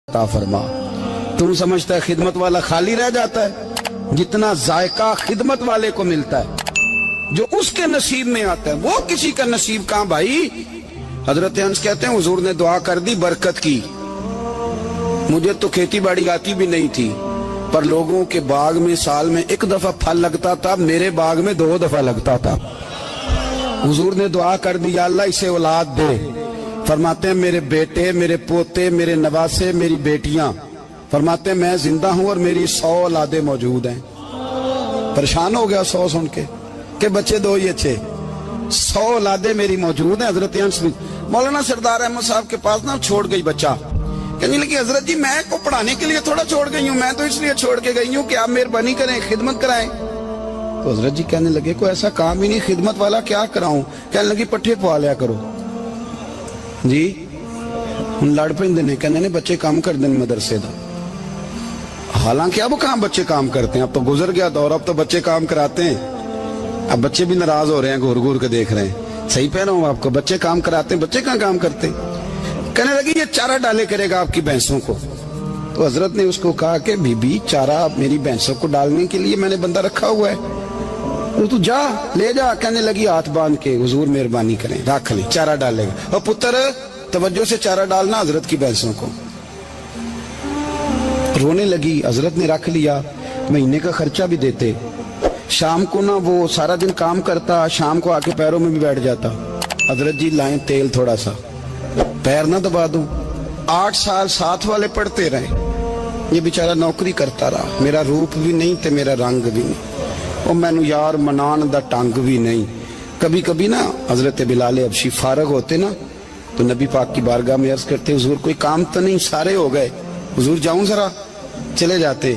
अता फरमा। तुम समझता है खिदमत वाला खाली रह जाता है? जितना जायका खिदमत वाले को मिलता है, जो उसके नसीब में आता है, वो किसी का नसीब कहां भाई। हजरत अंस कहते हैं हुजूर ने दुआ कर दी बरकत की। मुझे तो खेती बाड़ी आती भी नहीं थी, पर लोगों के बाग में साल में एक दफा फल लगता था, मेरे बाग में 2 दफा लगता था। हुजूर ने दुआ कर दी अल्लाह इसे औलाद दे। फरमाते हैं मेरे बेटे, मेरे पोते, मेरे नवासे, मेरी बेटियां। फरमाते हैं मैं जिंदा हूं और मेरी 100 औलादे मौजूद हैं। परेशान हो गया 100 सुन के बच्चे 2 ही अच्छे, 100 औलादे मेरी मौजूद हैं। हजरत अंस मौलाना सरदार अहमद साहब के पास ना छोड़ गई बच्चा, कहने लगी हजरत जी मैं को पढ़ाने के लिए थोड़ा छोड़ गई हूँ, मैं तो इसलिए छोड़ के गई हूँ कि आप मेहरबानी करें खिदमत कराएं। तो हजरत जी कहने लगे कोई ऐसा काम ही नहीं, खिदमत वाला क्या कराऊं। कहने लगी पट्ठे पवा लिया करो जी। हम लड़ पेंदे ने, कहने ने बच्चे काम कर दें मदरसे दा। हालांकि अब कहाँ बच्चे काम करते हैं, अब तो गुजर गया दौर, अब तो बच्चे काम कराते हैं। अब बच्चे भी नाराज हो रहे हैं, घूर घूर के देख रहे हैं। सही कह रहा हूँ आपको, बच्चे काम कराते हैं, बच्चे कहाँ काम करते। कहने लगी ये चारा डाले करेगा आपकी भैंसों को। तो हजरत ने उसको कहा कि बीबी चारा मेरी भैंसों को डालने के लिए मैंने बंदा रखा हुआ है, तो तू जा ले जा। कहने लगी हाथ बांध के हुजूर मेहरबानी करें रख ले, चारा डालेगा। और पुत्र तवज्जो से चारा डालना हजरत की भैंसों को। रोने लगी, हजरत ने रख लिया। महीने का खर्चा भी देते। शाम को ना वो सारा दिन काम करता, शाम को आके पैरों में भी बैठ जाता। हजरत जी लाएं तेल थोड़ा सा, पैर ना दबा दूं। 8 साल साथ वाले पढ़ते रहे, ये बेचारा नौकरी करता रहा। मेरा रूप भी नहीं ते मेरा रंग भी नहीं, और मैनू यार मनान दा टंग भी नहीं। कभी कभी ना हजरत बिलाल हबशी फारग होते ना, तो नबी पाक की बारगाह में अर्ज करते हुजूर कोई काम तो नहीं, सारे हो गए, हुजूर जाऊं जरा, चले जाते।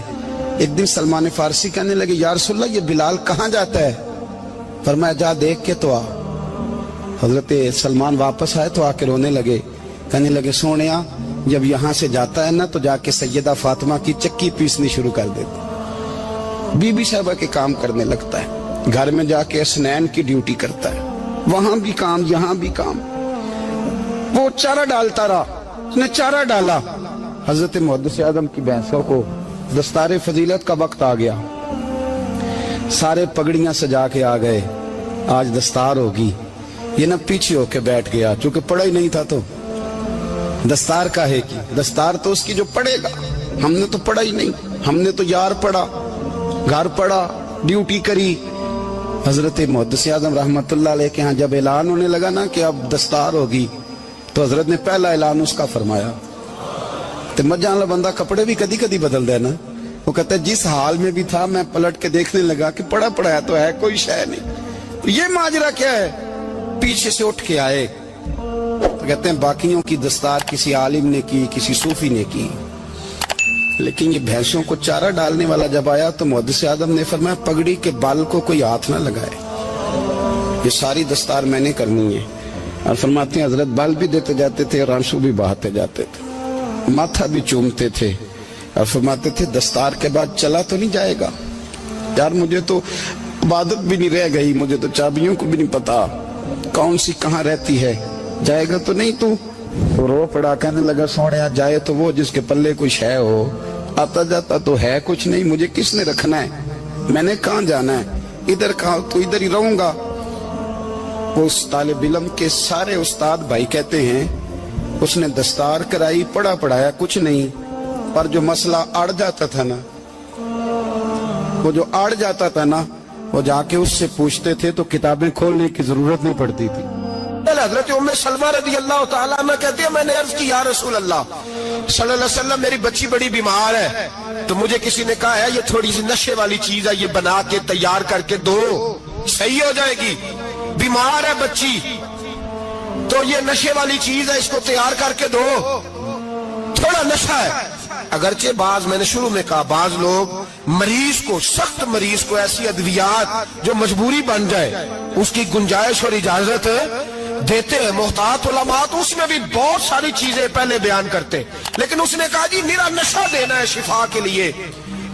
एक दिन सलमान फारसी कहने लगे या रसूलल्लाह ये बिलाल कहाँ जाता है। फरमाया जा देख के तो आ। हजरत सलमान वापस आए तो आके रोने लगे, कहने लगे सोनिया जब यहाँ से जाता है ना तो जाके सैयदा फातिमा की चक्की पीसनी शुरू कर देते, बीबी साहबा के काम करने लगता है, घर में जाके स्नैन की ड्यूटी करता है, वहां भी काम यहाँ भी काम। वो चारा डालता रहा, उसने चारा डाला। हजरत मुहद्दिस आदम की भैंसों को दस्तारे फजीलत का वक्त आ गया, सारे पगड़ियां सजा के आ गए, आज दस्तार होगी। ये ना पीछे होके बैठ गया, चूंकि पढ़ा ही नहीं था तो दस्तार का है कि दस्तार तो उसकी जो पढ़ेगा, हमने तो पढ़ा ही नहीं, हमने तो यार पढ़ा, घर पढ़ा, ड्यूटी करी। हजरत मुहद्दिस आदम रहमतुल्लाह अलैह के यहाँ जब ऐलान होने लगा ना कि अब दस्तार होगी, तो हजरत ने पहला ऐलान उसका फरमाया। तो मजा वाला बंदा कपड़े भी कदी कदी बदल देना। वो कहता है जिस हाल में भी था मैं पलट के देखने लगा कि पढ़ा पढ़ा है तो है, कोई शय नहीं। तो ये माजरा क्या है, पीछे से उठ के आए तो कहते हैं बाकियों की दस्तार किसी आलिम ने की, किसी सूफी ने की, लेकिन ये भैंसों को चारा डालने वाला जब आया तो मुहद्दिस आदम ने फरमाया पगड़ी के बाल को कोई हाथ ना लगाए, ये सारी दस्तार मैंने करनी है। और फरमाते हैं हजरत बाल भी देते जाते थे और आंसू भी बहाते जाते थे, माथा भी चूमते थे, और फरमाते थे दस्तार के बाद चला तो नहीं जाएगा यार, मुझे तो इबादत भी नहीं रह गई, मुझे तो चाबियों को भी नहीं पता कौन सी कहाँ रहती है, जाएगा तो नहीं तू। तो रो पड़ा, कहने लगा सोने जाए तो वो जिसके पल्ले कुछ है हो, आता जाता तो है कुछ नहीं, मुझे किसने रखना है, मैंने कहाँ जाना है, इधर कहाँ तो इधर ही रहूंगा। उस तालिब इल्म के सारे उस्ताद भाई कहते हैं उसने दस्तार कराई, पढ़ा पढ़ाया कुछ नहीं, पर जो मसला अड़ जाता था ना, वो जो अड़ जाता था ना, वो जाके उससे पूछते थे तो किताबें खोलने की जरूरत नहीं पड़ती थी। हजरत उम्मे सलमा रज़ी अल्लाह ताला अन्हा कहती है मैंने अर्ज की या रसूल अल्लाह सल्लल्लाहु अलैहि वसल्लम मेरी बच्ची बड़ी बीमार है, तो मुझे किसी ने कहा है ये थोड़ी सी नशे वाली चीज है, ये बना के तैयार करके दो सही हो जाएगी। बीमार है बच्ची तो ये नशे वाली चीज है, इसको तैयार करके दो, थोड़ा नशा है। अगरचे बाज मैंने शुरू में कहा बाज लोग मरीज को, सख्त मरीज को ऐसी अद्वियात जो मजबूरी बन जाए उसकी गुंजाइश और इजाजत देते हैं। मोहतात उलमा तो उसमें भी बहुत सारी चीजें पहले बयान करते, लेकिन उसने कहा जी मेरा नशा देना है शिफा के लिए।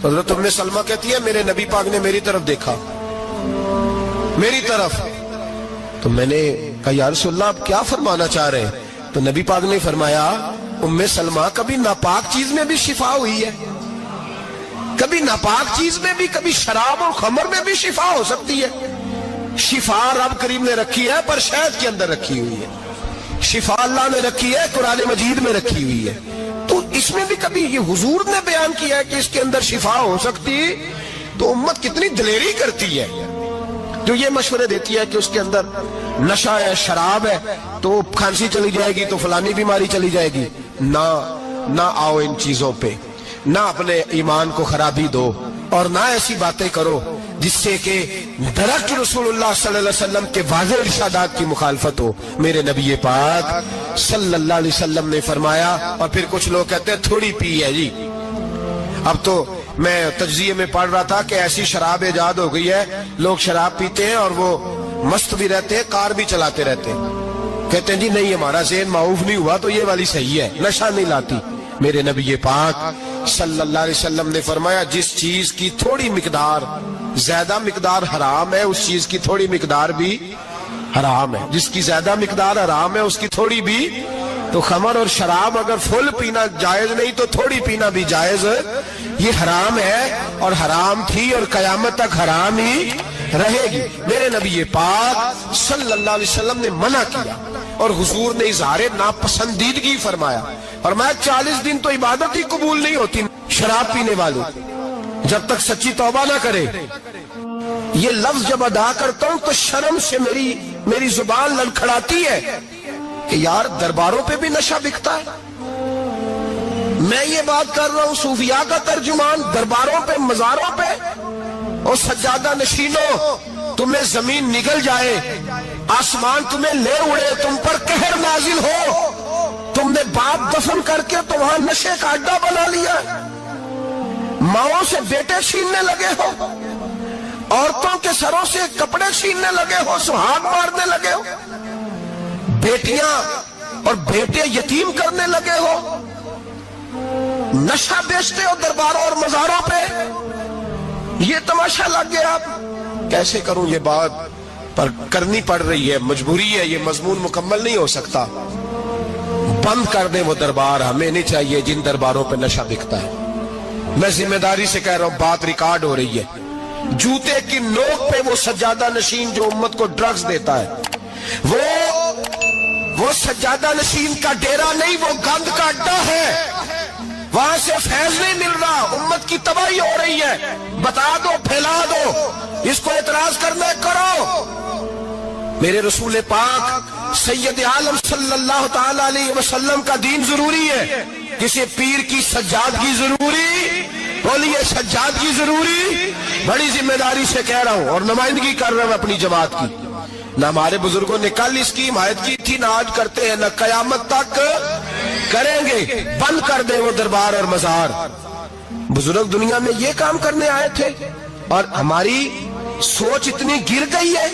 हज़रत उम्मे सलमा कहती है मेरे नबी पाक ने मेरी तरफ देखा, मेरी तरफ, तो मैंने कहा या रसूलल्लाह आप क्या फरमाना चाह रहे हैं। तो नबी पाक ने फरमाया उम्मे सलमा कभी नापाक चीज में भी शिफा हुई है, कभी नापाक चीज में भी, कभी शराब और खमर में भी शिफा हो सकती है। शिफा रब करीम ने रखी है पर शहद के अंदर रखी हुई है, शिफा अल्लाह ने रखी है कुरान मजीद में रखी हुई है। तो इसमें भी कभी ये हुजूर ने बयान किया है कि इसके अंदर शिफा हो सकती, तो उम्मत कितनी दलेरी करती है जो ये मशवरे देती है कि उसके अंदर नशा है, शराब है, तो खांसी चली जाएगी, तो फलानी बीमारी चली जाएगी। ना आओ इन चीजों पे, ना अपने ईमान को खराबी दो, और ना ऐसी बातें करो जिससे कि दरअ्त रसूलुल्लाह सल्लल्लाहु अलैहि वसल्लम के वाज़ेह इरशादात की मुखालफत हो। मेरे नबी पाक सल्लल्लाहु अलैहि वसल्लम ने फरमाया, और फिर कुछ लोग कहते हैं थोड़ी पी है जी। अब तो मैं तज्जिये में पढ़ रहा था कि ऐसी शराब इजाद हो गई है, लोग शराब पीते हैं और वो मस्त भी रहते हैं, कार भी चलाते रहते हैं, कहते हैं जी नहीं हमारा ज़हन माऊफ नहीं हुआ तो ये वाली सही है, नशा नहीं लाती। मेरे नबी पाक सल्लल्लाहु अलैहि वसल्लम ने फरमाया, जिस चीज की थोड़ी मिकदार, ज्यादा मिकदार हराम है, उस चीज की थोड़ी मिकदार भी हराम है। जिसकी ज्यादा मिकदार हराम है उसकी थोड़ी भी। तो खमर और शराब अगर फुल पीना जायज नहीं तो थोड़ी पीना भी जायज, ये हराम है और हराम थी और कयामत तक हराम ही रहेगी। मेरे नबी पाक सल्लल्लाहु अलैहि वसल्लम ने मना किया और हुजूर ने इज़हारे नापसंदीदगी फरमाया, और मैं 40 दिन तो इबादत ही कबूल नहीं होती शराब पीने वालों जब तक सच्ची तौबा ना करे। ये लफ्ज जब अदा करता हूं तो शर्म से मेरी जुबान लड़खड़ाती है कि यार दरबारों पे भी नशा बिकता है। मैं ये बात कर रहा हूं सूफिया का तर्जुमान, दरबारों पे, मजारों पे, और सज्जादा नशीनों तुम्हें जमीन निगल जाए, आसमान तुम्हें ले उड़े, तुम पर कहर नाजिल हो, तुमने बाप दफन करके तो वहां नशे का अड्डा बना लिया, माओं से बेटे छीनने लगे हो, औरतों के सरों से कपड़े छीनने लगे हो, सुहाग मारने लगे हो, बेटियां और बेटे यतीम करने लगे हो, नशा बेचते हो दरबारों और मजारों पे। ये तमाशा लग गया। आप कैसे करूं ये बात, पर करनी पड़ रही है, मजबूरी है, ये मजमून मुकम्मल नहीं हो सकता। बंद कर दे वो दरबार, हमें नहीं चाहिए जिन दरबारों पे नशा बिकता है। मैं जिम्मेदारी से कह रहा हूं, बात रिकॉर्ड हो रही है। जूते की नोक पे वो सज्जादा नशीन जो उम्मत को ड्रग्स देता है, वो सज्जादा नशीन का डेरा नहीं, वो गंद का अड्डा है। वहां से फैज नहीं मिल रहा, उम्मत की तबाही हो रही है। बता दो, फैला दो, इसको एतराज करना करो। मेरे रसूल पाक सैयद आलम सल्लल्लाहु ताला अलैहि वसल्लम का दीन जरूरी है, किसी पीर की सज्जादगी जरूरी, बोलिए सज्जादगी जरूरी। बड़ी जिम्मेदारी से कह रहा हूं और नुमाइंदगी कर रहा हूं अपनी जमात की। ना हमारे बुजुर्गों ने कल इसकी हिमायत की थी, ना आज करते हैं, ना कयामत तक करेंगे। बंद कर दे वो दरबार और मजार। बुजुर्ग दुनिया में ये काम करने आए थे और हमारी सोच इतनी गिर गई है,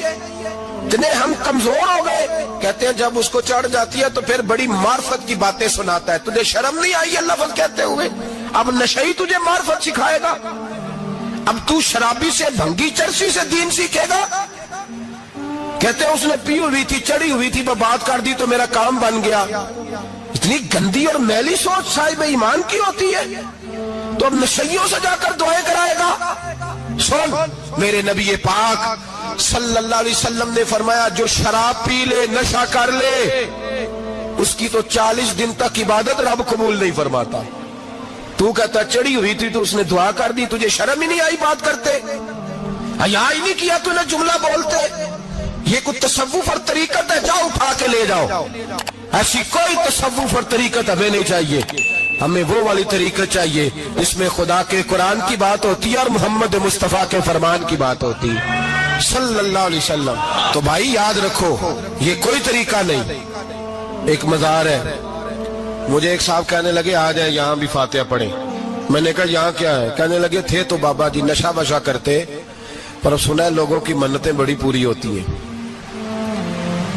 इतने हम कमजोर हो गए। कहते हैं जब उसको चढ़ जाती है तो फिर बड़ी मार्फत की बातें सुनाता है। तुझे शर्म नहीं आई है लफ्ज कहते हुए? अब नशई तुझे मार्फत सिखाएगा? अब तू शराबी से, भंगी चरसी से दीन सीखेगा? कहते हैं उसने पी हुई थी, चढ़ी हुई थी, मैं बात कर दी तो मेरा काम बन गया। इतनी गंदी और मैली सोच साहिब ईमान की होती है, तो अब नशइयों से जाकर दुआएं कराएगा? सुन, मेरे नबी पाक सल्लल्लाहु अलैहि वसल्लम ने फरमाया, जो शराब पी ले, नशा कर ले, उसकी तो 40 दिन तक इबादत रब कबूल नहीं फरमाता। तू कहता चढ़ी हुई थी तो उसने दुआ कर दी, तुझे शर्म ही नहीं आई बात करते? हया ही नहीं किया तूने जुमला बोलते? ये कोई तसव्वुफ और तरीकत है? जाओ उठा के ले जाओ। ऐसी कोई तसव्वुफ और तरीकत हमें नहीं चाहिए। हमें वो वाली तरीकत चाहिए जिसमें खुदा के कुरान की बात होती है और मोहम्मद मुस्तफा के फरमान की बात होती है सल्लल्लाहु अलैहि वसल्लम। तो भाई याद रखो, ये कोई तरीका नहीं। एक मजार है, मुझे एक साहब कहने लगे आ जाए यहाँ भी फातिहा पढ़े। मैंने कहा यहाँ क्या है? कहने लगे थे तो बाबा जी नशा वशा करते, पर सुना है लोगों की मन्नतें बड़ी पूरी होती हैं।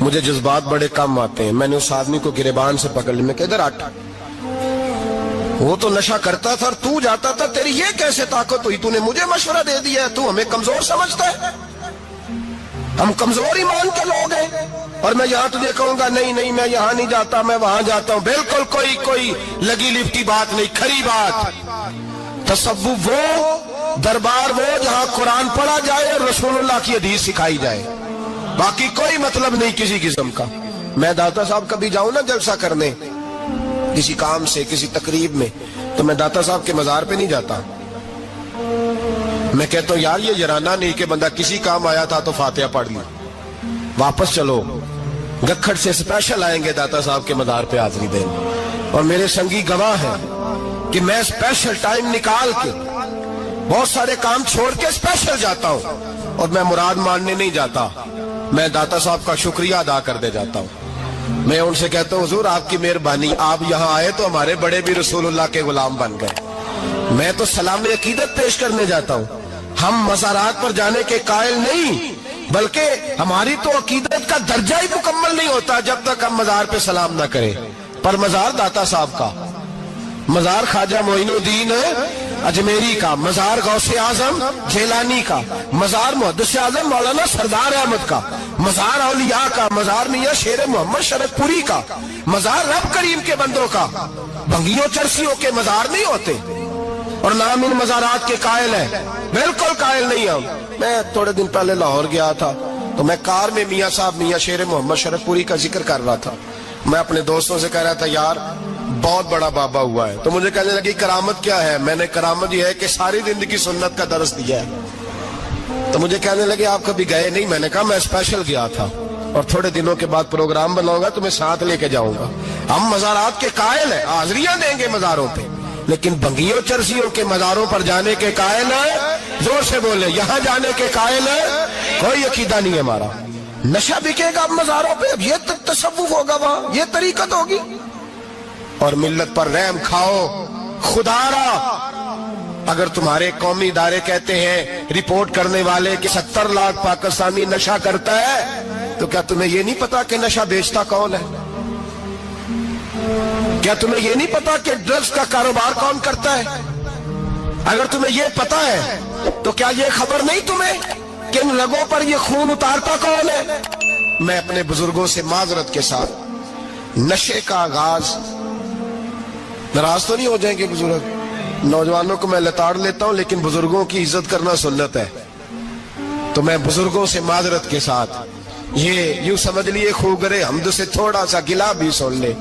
मुझे जज्बात बड़े कम आते हैं। मैंने उस आदमी को गिरेबान से पकड़ लिया, मैं किधर हट, वो तो नशा करता था और तू जाता था, तेरी ये कैसे ताकत हुई? तूने मुझे मशवरा दे दिया है, तू हमें कमजोर समझता है? हम कमजोर ईमान के लोग हैं اور میں یہاں تجھے کہوں گا نہیں نہیں میں یہاں نہیں جاتا میں وہاں جاتا ہوں، بالکل کوئی لگی لپٹی بات نہیں، کھری بات۔ تصوف وہ، دربار وہ جہاں قرآن پڑھا جائے اور رسول اللہ کی حدیث سکھائی جائے، باقی کوئی مطلب نہیں کسی قسم کا۔ میں داتا صاحب کبھی جاؤں نا جلسہ کرنے کسی کام سے کسی تقریب میں، تو میں داتا صاحب کے مزار پہ نہیں جاتا، میں کہتا ہوں یار یہ جرانہ نہیں کہ بندہ کسی کام آیا تھا تو فاتحہ پڑھ لی، واپس چلو گکھڑ سے اسپیشل آئیں گے داتا صاحب کے مزار پہ حاضری دیں، اور میرے سنگی گواہ ہیں کہ میں اسپیشل ٹائم نکال کے بہت سارے کام چھوڑ کے اسپیشل جاتا ہوں، اور میں مراد ماننے نہیں جاتا، میں داتا صاحب کا شکریہ ادا کر دے جاتا ہوں۔ میں ان سے کہتا ہوں حضور آپ کی مہربانی، آپ یہاں آئے تو ہمارے بڑے بھی رسول اللہ کے غلام بن گئے، میں تو سلام عقیدت پیش کرنے جاتا ہوں۔ ہم مزارات پر جانے کے قائل نہیں، بلکہ ہماری تو عقیدت کا درجہ ہی مکمل نہیں ہوتا جب تک ہم مزار پہ سلام نہ کریں۔ پر مزار داتا صاحب کا، مزار خواجہ معین الدین اجمیری کا، مزار غوث اعظم جیلانی کا، مزار محدث اعظم مولانا سردار احمد کا، مزار اولیاء کا، مزار میاں شیر محمد شرک پوری کا، مزار رب کریم کے بندوں کا، بھنگیوں چرسیوں کے مزار نہیں ہوتے، اور نام ان مزارات کے قائل ہیں، بالکل قائل نہیں ہم۔ میں تھوڑے دن پہلے لاہور گیا تھا تو میں کار میں میاں صاحب میاں شیر محمد شرک پوری کا ذکر کر رہا تھا، میں اپنے دوستوں سے کہہ رہا تھا یار بہت بڑا بابا ہوا ہے، تو مجھے کہنے لگی کرامت کیا ہے؟ میں نے کرامت یہ ہے کہ ساری زندگی سنت کا درس دیا ہے، تو مجھے کہنے لگے آپ کبھی گئے نہیں؟ میں نے کہا میں اسپیشل گیا تھا، اور تھوڑے دنوں کے بعد پروگرام بناؤں گا تو میں ساتھ لے کے جاؤں گا۔ ہم مزارات کے قائل ہیں، حاضریاں دیں گے مزاروں پہ، لیکن بھنگیوں چرسیوں کے مزاروں پر جانے کے قائل ہیں، زور سے بولے، یہاں جانے کے قائل ہیں، کوئی عقیدہ نہیں ہے ہمارا۔ نشہ بکے گا اب مزاروں پہ، اب یہ تصوف ہوگا وہاں، یہ طریقت ہوگی، اور ملت پر رحم کھاؤ خدا را۔ اگر تمہارے قومی ادارے کہتے ہیں رپورٹ کرنے والے کہ 70 لاکھ پاکستانی نشہ کرتا ہے، تو کیا تمہیں یہ نہیں پتا کہ نشہ بیچتا کون ہے؟ کیا تمہیں یہ نہیں پتا کہ ڈرگز کا کاروبار کون کرتا ہے؟ اگر تمہیں یہ پتا ہے تو کیا یہ خبر نہیں تمہیں کہ ان رگوں پر یہ خون اتارتا کون ہے؟ میں اپنے بزرگوں سے معذرت کے ساتھ، نشے کا آغاز، ناراض تو نہیں ہو جائیں گے بزرگ، نوجوانوں کو میں لتاڑ لیتا ہوں لیکن بزرگوں کی عزت کرنا سنت ہے، تو میں بزرگوں سے معذرت کے ساتھ یہ یوں سمجھ لیے خوگرے حمد سے تھوڑا سا گلا بھی سن لے۔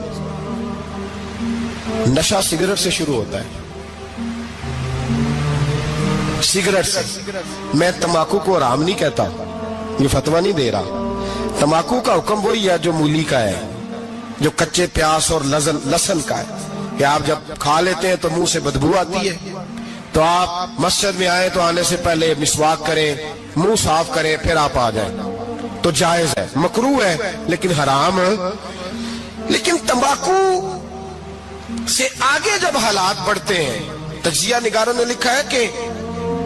نشہ سگریٹ سے شروع ہوتا ہے، سگریٹ سے۔ میں تمباکو کو حرام نہیں کہتا، یہ فتویٰ نہیں دے رہا، تمباکو کا حکم وہی ہے جو مولی کا ہے، جو کچے پیاز اور لہسن کا ہے، کہ آپ جب کھا لیتے ہیں تو منہ سے بدبو آتی ہے، تو آپ مسجد میں آئے تو آنے سے پہلے مسواک کریں، منہ صاف کریں، پھر آپ آ جائیں، تو جائز ہے، مکروہ ہے لیکن حرام ہے۔ لیکن تمباکو سے آگے جب حالات بڑھتے ہیں، تجزیہ نگاروں نے لکھا ہے کہ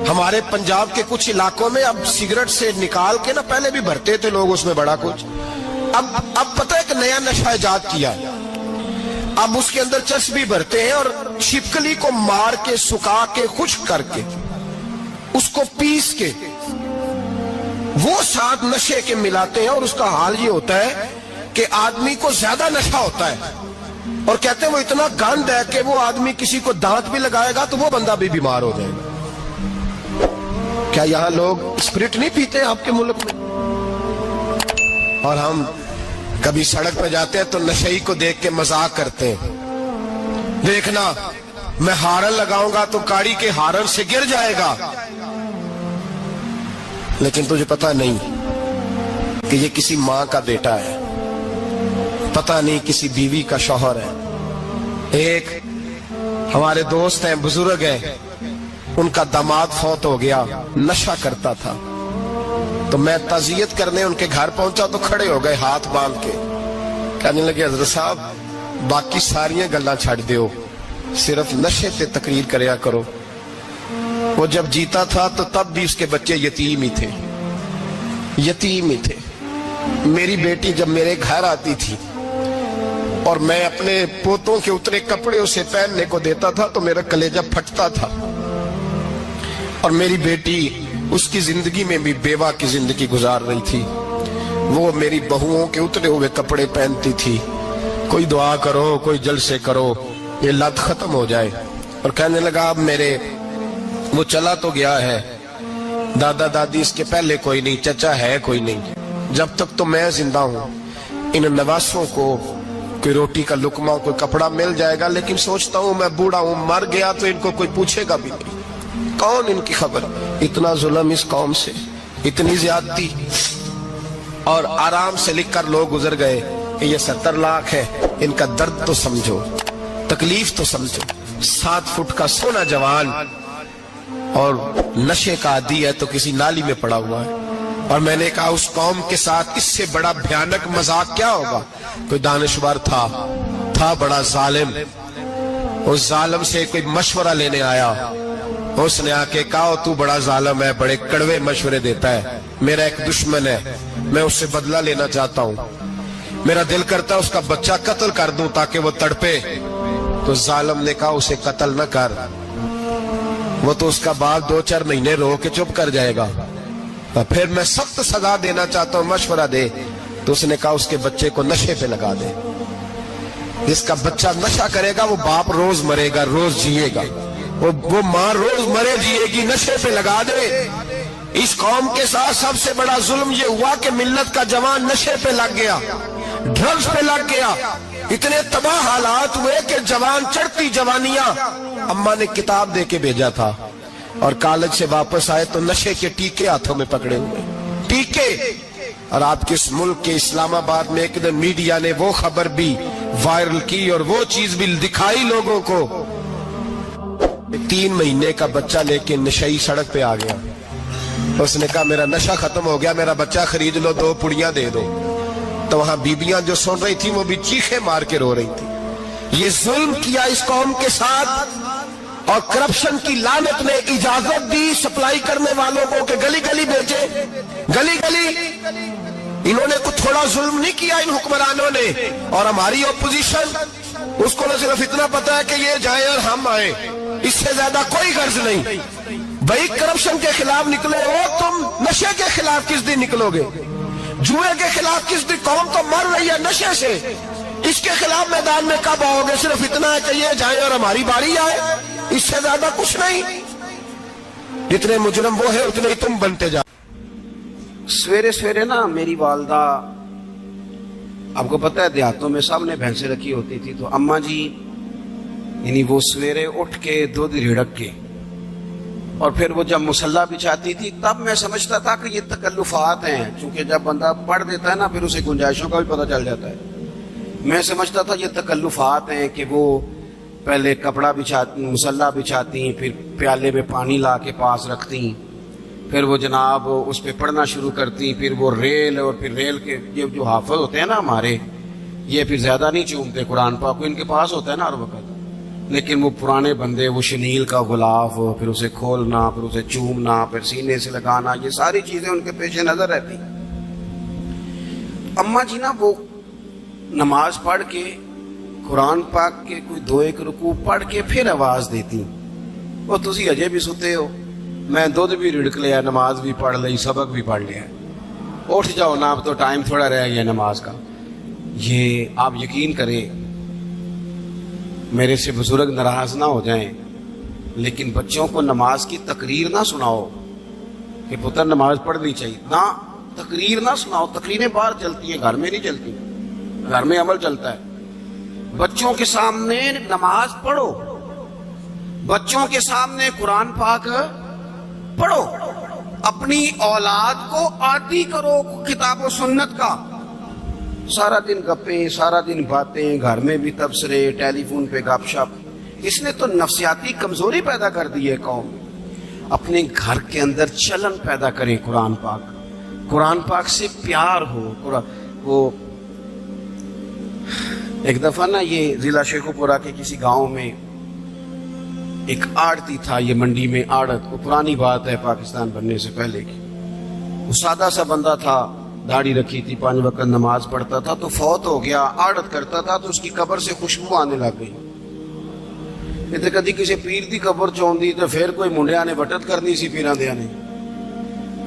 ہمارے پنجاب کے کچھ علاقوں میں اب سگریٹ سے نکال کے نا، پہلے بھی بھرتے تھے لوگ اس میں بڑا کچھ، اب پتہ ہے کہ نیا نشہ ایجاد کیا ہے، اب اس کے اندر چرس بھی بھرتے ہیں اور چھپکلی کو مار کے سکھا کے خشک کر کے اس کو پیس کے وہ ساتھ نشے کے ملاتے ہیں، اور اس کا حال یہ ہوتا ہے کہ آدمی کو زیادہ نشہ ہوتا ہے، اور کہتے ہیں وہ اتنا گند ہے کہ وہ آدمی کسی کو دانت بھی لگائے گا تو وہ بندہ بھی بیمار ہو جائے گا۔ کیا یہاں لوگ اسپرٹ نہیں پیتے آپ کے ملک میں؟ اور ہم کبھی سڑک پہ جاتے ہیں تو نشئی کو دیکھ کے مذاق کرتے ہیں، دیکھنا میں ہارن لگاؤں گا تو گاڑی کے ہارن سے گر جائے گا، لیکن تجھے پتا نہیں کہ یہ کسی ماں کا بیٹا ہے، پتا نہیں کسی بیوی کا شوہر ہے۔ ایک ہمارے دوست ہیں، بزرگ ہیں، ان کا داماد فوت ہو گیا، نشہ کرتا تھا، تو میں تعزیت کرنے ان کے گھر پہنچا تو کھڑے ہو گئے ہاتھ باندھ کے، کہنے لگے حضرت صاحب باقی ساریاں گلاں چھڑ دیو، صرف نشے تے تقریر کریا کرو۔ وہ جب جیتا تھا تو تب بھی اس کے بچے یتیم ہی تھے، یتیم ہی تھے۔ میری بیٹی جب میرے گھر آتی تھی اور میں اپنے پوتوں کے اترے کپڑے اسے پہننے کو دیتا تھا تو میرا کلیجہ پھٹتا تھا، اور میری بیٹی اس کی زندگی میں بھی بیوہ کی زندگی گزار رہی تھی۔ वो मेरी बहुओं के उतरे हुए कपड़े पहनती थी। कोई दुआ करो, कोई जलसे करो, ये लत खत्म हो जाए। और कहने लगा अब मेरे वो चला तो गया है, दादा दादी इसके पहले कोई नहीं, चचा है कोई नहीं, जब तक तो मैं जिंदा हूं इन नवासों को कोई रोटी का लुकमा, कोई कपड़ा मिल जाएगा। लेकिन सोचता हूं मैं बूढ़ा हूं, मर गया तो इनको कोई पूछेगा भी नहीं, कौन इनकी खबर। इतना जुल्म इस कौम से, इतनी ज्यादती। और आराम से लिख कर लोग गुजर गए कि ये 70 लाख है, इनका दर्द तो समझो, तकलीफ तो समझो। 7 फुट का सोना जवान और नशे का आदी है तो किसी नाली में पड़ा हुआ है। और मैंने कहा उस कौम के साथ इससे बड़ा भयानक मजाक क्या होगा। कोई दानिशवर था बड़ा जालिम, उस जालिम से कोई मशवरा लेने आया, उसने आके कहा तू बड़ा जालिम है, बड़े कड़वे मशवरे देता है, मेरा एक दुश्मन है, मैं उससे बदला लेना चाहता हूं, मेरा दिल करता है उसका बच्चा कत्ल कर दूं ताकि वो तड़पे। तो जालिम ने कहा उसे कत्ल न कर, वो तो उसका बाप 2-4 महीने रो के चुप कर जाएगा। फिर मैं सख्त सजा देना चाहता हूं, मशवरा दे। तो उसने कहा उसके बच्चे को नशे पे लगा दे, जिसका बच्चा नशा करेगा वो बाप रोज मरेगा, रोज जिएगा, वो माँ रोज मरे जिएगी, नशे पे लगा दे। इस कौम के साथ सबसे बड़ा जुल्म ये हुआ कि मिल्लत का जवान नशे पे लग गया, ड्रग्स पे लग गया। इतने तबाह हालात हुए कि जवान चढ़ती जवानियां। अम्मा ने किताब दे के भेजा था और कॉलेज से वापस आए तो नशे के टीके हाथों में पकड़े हुए, टीके। और आपके इस मुल्क के इस्लामाबाद में एक दिन मीडिया ने वो खबर भी वायरल की और वो चीज भी दिखाई लोगों को। 3 महीने का बच्चा लेके नशई सड़क पे आ गया। उसने कहा मेरा नशा खत्म हो गया, मेरा बच्चा खरीद लो, 2 पुड़ियां दे दो। तो वहां बीबियां जो सुन रही थी वो भी चीखे मार के रो रही थी। ये जुल्म किया इस कौम के साथ। और करप्शन की लानत ने इजाजत दी सप्लाई करने वालों को कि गली गली भेजे, गली गली। इन्होंने कुछ थोड़ा जुल्म नहीं किया इन हुक्मरानों ने। और हमारी ओपोजिशन, उसको न सिर्फ इतना पता है कि ये जाए और हम आए, इससे ज्यादा कोई गर्ज नहीं। भाई करप्शन के खिलाफ निकले हो तुम, नशे के खिलाफ किस दिन निकलोगे? जुए के खिलाफ किस दिन? कौम तो मर रही है नशे से, इसके खिलाफ मैदान में कब आओगे? सिर्फ इतना है कि ये जाए और हमारी बारी आए, इससे ज्यादा कुछ नहीं। जितने मुजरम वो है उतने ही तुम बनते जा। सवेरे सवेरे ना मेरी वालदा, आपको पता है देहातों में सामने भैंसें रखी होती थी, तो अम्मा जी यानी वो सवेरे उठ के दूध रिड़क के और फिर वो जब मुसल्ला बिछाती थी तब मैं समझता था कि ये तकल्लुफात हैं, क्योंकि जब बंदा पढ़ देता है ना फिर उसे गुंजाइशों का भी पता चल जाता है। मैं समझता था ये तकल्लुफात हैं कि वो पहले कपड़ा बिछाती, मुसल्ला बिछाती, फिर प्याले में पानी ला के पास रखती, फिर वो जनाब उस पर पढ़ना शुरू करती, फिर वो रेल, और फिर रेल के ये जो हाफिज होते हैं ना हमारे, ये फिर ज्यादा नहीं चूमते कुरान पाक को, इनके पास होता है ना हर वक्त, लेकिन वो पुराने बंदे वो शनील का गुलाफ, फिर उसे खोलना, फिर उसे चूमना, फिर सीने से लगाना, ये सारी चीजें उनके पेश नजर रहती। अम्मा जी ना वो नमाज पढ़ के कुरान पाक के कोई 2-1 रुकू पढ़ के फिर आवाज देती, वो तुसी अजे भी सुते हो, मैं दूध भी रिड़क लिया, नमाज भी पढ़ ली, सबक भी पढ़ लिया, उठ जाओ ना, अब तो टाइम थोड़ा रह गया नमाज का। ये आप यकीन करें, मेरे से बुजुर्ग नाराज ना हो जाएं, लेकिन बच्चों को नमाज की तकरीर ना सुनाओ कि पुत्र नमाज पढ़नी चाहिए, ना तकरीर ना सुनाओ। तकरीरें बाहर चलती हैं, घर में नहीं चलती, घर में अमल चलता है। बच्चों के सामने नमाज पढ़ो, बच्चों के सामने कुरान पाक पढ़ो, अपनी औलाद को आदी करो किताब सुन्नत का। सारा दिन गप्पे, सारा दिन बातें, घर में भी तबसरे, टेलीफोन पे गपशप, इसने तो नफ्सियाती कमजोरी पैदा कर दी है कौम। अपने घर के अंदर चलन पैदा करें कुरान पाक, कुरान पाक से प्यार हो। वो एक दफा ना ये जिला शेखुपुरा के किसी गांव में एक आड़ती था, ये मंडी में आड़त, वो पुरानी बात है पाकिस्तान बनने से पहले की। वो सादा सा बंदा था, दाढ़ी रखी थी, 5 वक्त नमाज पढ़ता था, तो फौत हो गया, आड़त करता था, तो उसकी कब्र से खुशबू आने लग गई। इतने कदी किसी पीर की कब्र चौंदी तो फिर कोई मुंडिया ने बटत करनी सी पीरां दिया ने,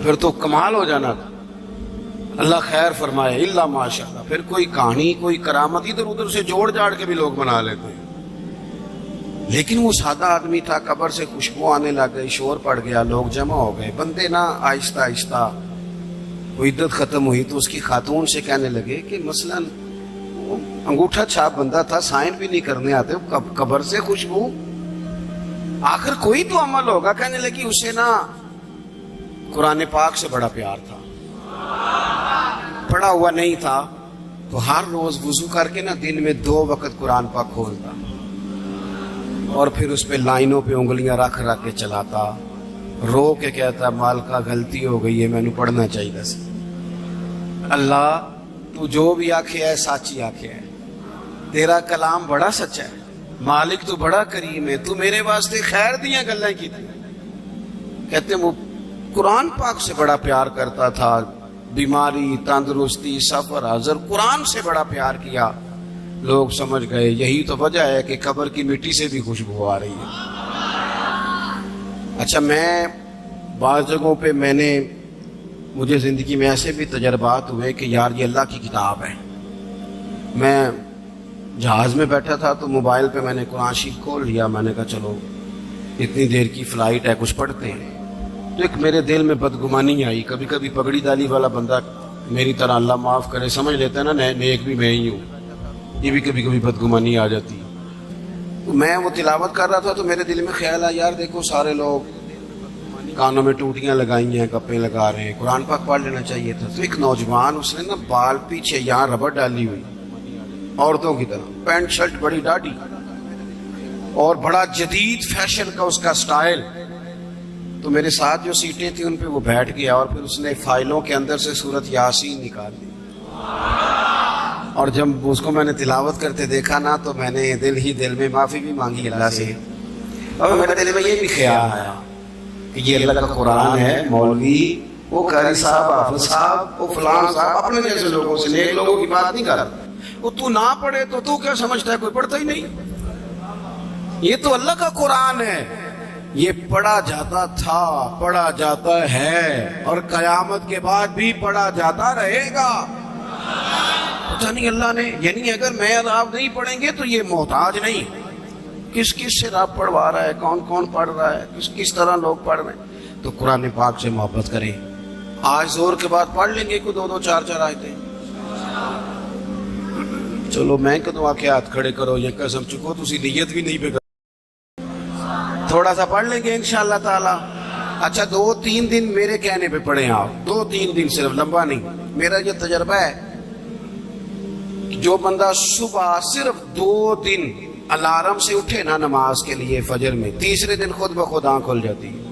फिर तो कमाल हो जाना था। اللہ خیر فرمائے الا ماشاءاللہ. پھر کوئی کہانی کوئی کرامت ادھر ادھر سے جوڑ جاڑ کے بھی لوگ بنا لیتے ہیں. لیکن وہ سادہ آدمی تھا, قبر سے خوشبو آنے لگ گئی, شور پڑ گیا, لوگ جمع ہو گئے. بندے نا آہستہ آہستہ وہ عدت ختم ہوئی تو اس کی خاتون سے کہنے لگے کہ مثلا انگوٹھا چھاپ بندہ تھا, سائن بھی نہیں کرنے آتے, قبر سے خوشبو, آخر کوئی تو عمل ہوگا. کہنے لگی اسے نا قرآن پاک سے بڑا پیار تھا, پڑھا ہوا نہیں تھا, تو ہر روز وضو کر کے نا دن میں 2 وقت قرآن پاک کھولتا اور پھر اس پہ لائنوں پہ انگلیاں رکھ رکھ کے چلاتا, رو کے کہتا مالکا غلطی ہو گئی ہے, میں نے پڑھنا چاہیے سی. اللہ تو جو بھی آکھے ہے سچی آکھے ہے, تیرا کلام بڑا سچا ہے, مالک تو بڑا کریم ہے, تو میرے واسطے خیر دیاں گلیں کی تھی. کہتے وہ قرآن پاک سے بڑا پیار کرتا تھا, بیماری تندرستی سفر حاضر قرآن سے بڑا پیار کیا. لوگ سمجھ گئے یہی تو وجہ ہے کہ قبر کی مٹی سے بھی خوشبو آ رہی ہے. اچھا, میں بعض جگہوں پہ مجھے زندگی میں ایسے بھی تجربات ہوئے کہ یار یہ اللہ کی کتاب ہے. میں جہاز میں بیٹھا تھا تو موبائل پہ میں نے قرآن شریف کھول لیا, میں نے کہا چلو اتنی دیر کی فلائٹ ہے کچھ پڑھتے ہیں. تو ایک میرے دل میں بدگمانی آئی. کبھی کبھی پگڑی دالی والا بندہ میری طرح اللہ معاف کرے سمجھ لیتا ہے نا نیک بھی میں ہی ہوں, یہ بھی کبھی کبھی بدگمانی آ جاتی. تو میں وہ تلاوت کر رہا تھا تو میرے دل میں خیال آیا یار دیکھو سارے لوگ کانوں میں ٹوٹیاں لگائی ہیں, گپے لگا رہے ہیں, قرآن پاک پڑھ لینا چاہیے تھا. تو ایک نوجوان اس نے نا بال پیچھے یہاں ربڑ ڈالی ہوئی عورتوں کی طرح, پینٹ شرٹ بڑی ڈاڑھی اور بڑا جدید فیشن کا اس کا سٹائل. تو میرے ساتھ جو سیٹیں تھیں ان پہ وہ بیٹھ گیا اور پھر اس نے فائلوں کے اندر سے سورت یاسین نکال لی. اور جب اس کو میں نے تلاوت کرتے دیکھا نا تو میں نے دل میں معافی بھی مانگی اللہ سے. اور میرے دل میں یہ بھی خیال آیا کہ یہ اللہ کا قرآن ہے, مولوی وہ قاری صاحب حافظ صاحب وہ فلان صاحب اپنے جیسے لوگوں سے, نیک لوگوں کی بات نہیں کر رہا. وہ تو نہ پڑھے تو کیا سمجھتا ہے, کوئی پڑھتا ہی نہیں. یہ تو اللہ کا قرآن ہے, یہ پڑھا جاتا تھا, پڑھا جاتا ہے اور قیامت کے بعد بھی پڑھا جاتا رہے گا. پتہ نہیں اللہ نے, یعنی اگر میں اور آپ نہیں پڑھیں گے تو یہ محتاج نہیں, کس کس سے رب پڑھوا رہا ہے, کون کون پڑھ رہا ہے, کس طرح لوگ پڑھ رہے ہیں. تو قرآن پاک سے محبت کریں. آج زور کے بعد پڑھ لیں گے کوئی 2 4 آیتیں. چلو میں کدوں آ کے ہاتھ کھڑے کرو یا قسم چکو تسی نیت بھی نہیں پہ, تھوڑا سا پڑھ لیں گے انشاءاللہ تعالی. اچھا 2 3 دن میرے کہنے پہ پڑھیں آپ, 2 3 دن صرف, لمبا نہیں. میرا یہ تجربہ ہے جو بندہ صبح صرف 2 دن الارم سے اٹھے نا نماز کے لیے فجر میں, تیسرے دن خود بخود آنکھ کھل جاتی ہے.